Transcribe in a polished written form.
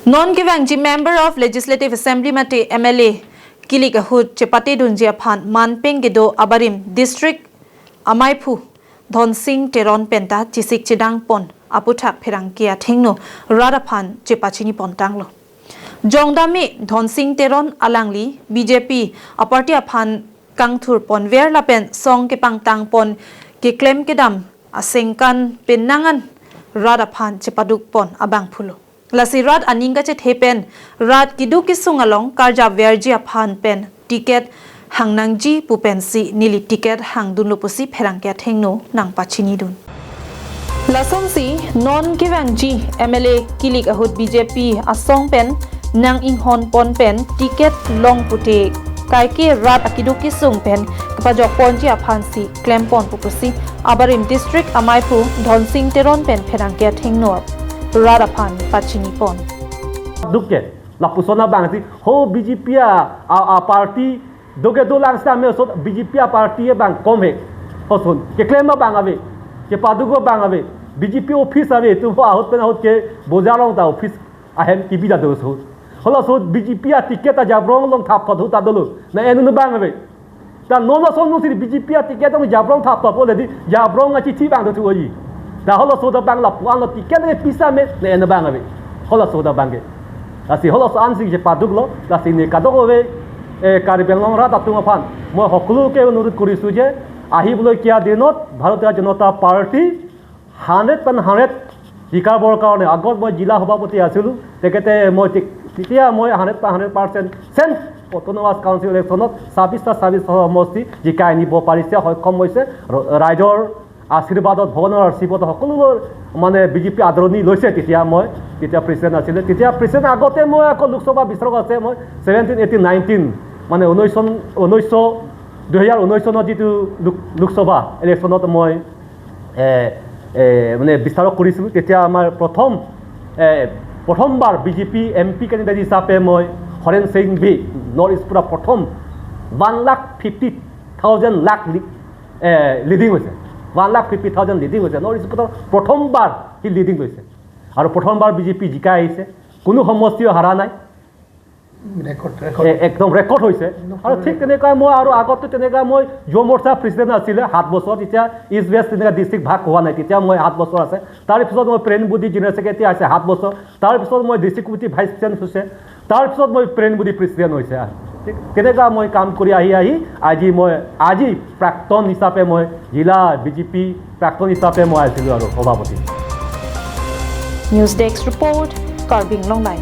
Non-Givangji Member of Legislative Assembly Mate MLA Kilik Ahud Chepate Dunjia Phan Manpeng Gedo Abarim District Amaipu Dhonsing Teron Penta Chisik Chedang Pon Aputak Perangkia Thingno Radaphan Chipachini Pontanglo Jongdami Dhonsing Teron Alangli BJP Aparti Aphan Kangthur Pon Ver Lapen Song Kepang Tang Pon Kiklem Kedam Asengkan Penangan Radaphan Chipaduk Pon Abang Pulo Lasirat aninga chet hepen rat kidu kisung along karja verji aphan pen ticket hangnangji pupensi nili ticket hangdun lupusi pherangkya thengno nang pachini dun lasongsi non givangji MLA Kilik Ahud BJP asong pen nang inghon pon pen ticket long pute kaike rat akidu kisung pen kapajok ponji aphan si klempon pupusi abarim district amaipu Dhonsing Teron pen pherangkya thengno Radaphan Pachini Pon. Duke, la pusona bangsi, ho BJP a party, doge do lang sta me so BJP a party bang come, hosun, ke claim bang ave, ke padugo bang ave, BJP office ave, tu out pen out ke bozalong ta office ahem kibida do so. Hola so BJP a ticket a jabrong long thap thot ta dolo, na enu bang ave. Ta no no so no si BJP a ticket ong jabrong thap thot ole di jabrong a chi bang do tu oji. Da hola so da bang la puan lo tiket le pisa me ne en bang ave hola so da bang ge asi hola so ansi je paduglo la si ne kadog ave e karibelong ra tatung aphan mo hoklu ke অনুরোধ কৰিছো je আহিবলৈ কিয়া দিনত ভাৰতীয় জনতা party 100% শিকাবৰ কাৰণে আগত মই জিলা সভাপতি আছিলো তেকেতে মই তেতিয়া মই 100% সেন্ট অটোনমাস কাউন্সিল ইলেকশনত 26 সমষ্টি জিকাই নিব পাৰিছে সক্ষম হৈছে ৰাইজৰ আশীৰ্বাদত ভগৱানৰ আশীৰ্বাদ সকলোৰ মানে বিজেপি আদৰণি লৈছে তেতিয়া প্ৰেসিডেন্ট আছিল তেতিয়া প্ৰেসিডেন্ট আগতে মই আকৌ লোকসভা বিচৰক আছে মই 17 18 19 মানে 2019 চনত যেটো লোকসভা ইলেকশনত মই মানে বিচৰক কৰিছিলো তেতিয়া আমাৰ প্ৰথমবাৰ বিজেপি এমপি কেণ্ডিডেট হিচাপে মই Haren Singh V north east পুৰা প্ৰথম 1,50,000 লাখ লিডিং হৈছে 1,50,000 লিডিং হৈছে নৰ্থ ইষ্ট প্ৰথমবাৰ কি লিডিং হৈছে আৰু প্ৰথমবাৰ বিজেপি জিকাই আহিছে কোনো সমষ্টিও হাৰা নাই একদম ৰেকৰ্ড হৈছে আৰু ঠিক তেনেকৈ মই আৰু আগতে তেনেকৈ মই যুৱ মৰ্চা প্ৰেসিডেন্ট আছিল 7 বছৰ তেতিয়া ইষ্ট ৱেষ্ট তেনেকৈ ডিস্ট্ৰিক্ট ভাগ হোৱা নাই তেতিয়া মই 7 বছৰ আছে তাৰ পিছত মই প্ৰেন বুদ্ধি জেনেৰেল সেক্ৰেটাৰী আছে 7 বছৰ তাৰ পিছত মই ডিস্ট্ৰিক্ট কমিটি ভাইচ প্ৰেসিডেন্ট হৈছে তাৰ পিছত মই প্ৰেন বুদ্ধি প্ৰেসিডেন্ট হৈছে কেনেকা মই কাম কৰি আহি আজি প্ৰাক্তন হিচাপে মই জিলা বিজেপি প্ৰাক্তন হিচাপে মই আছিলো আৰু সভাপতি নিউজ ডেস্ক ৰিপোৰ্ট কাৰ্বিং লং লাইন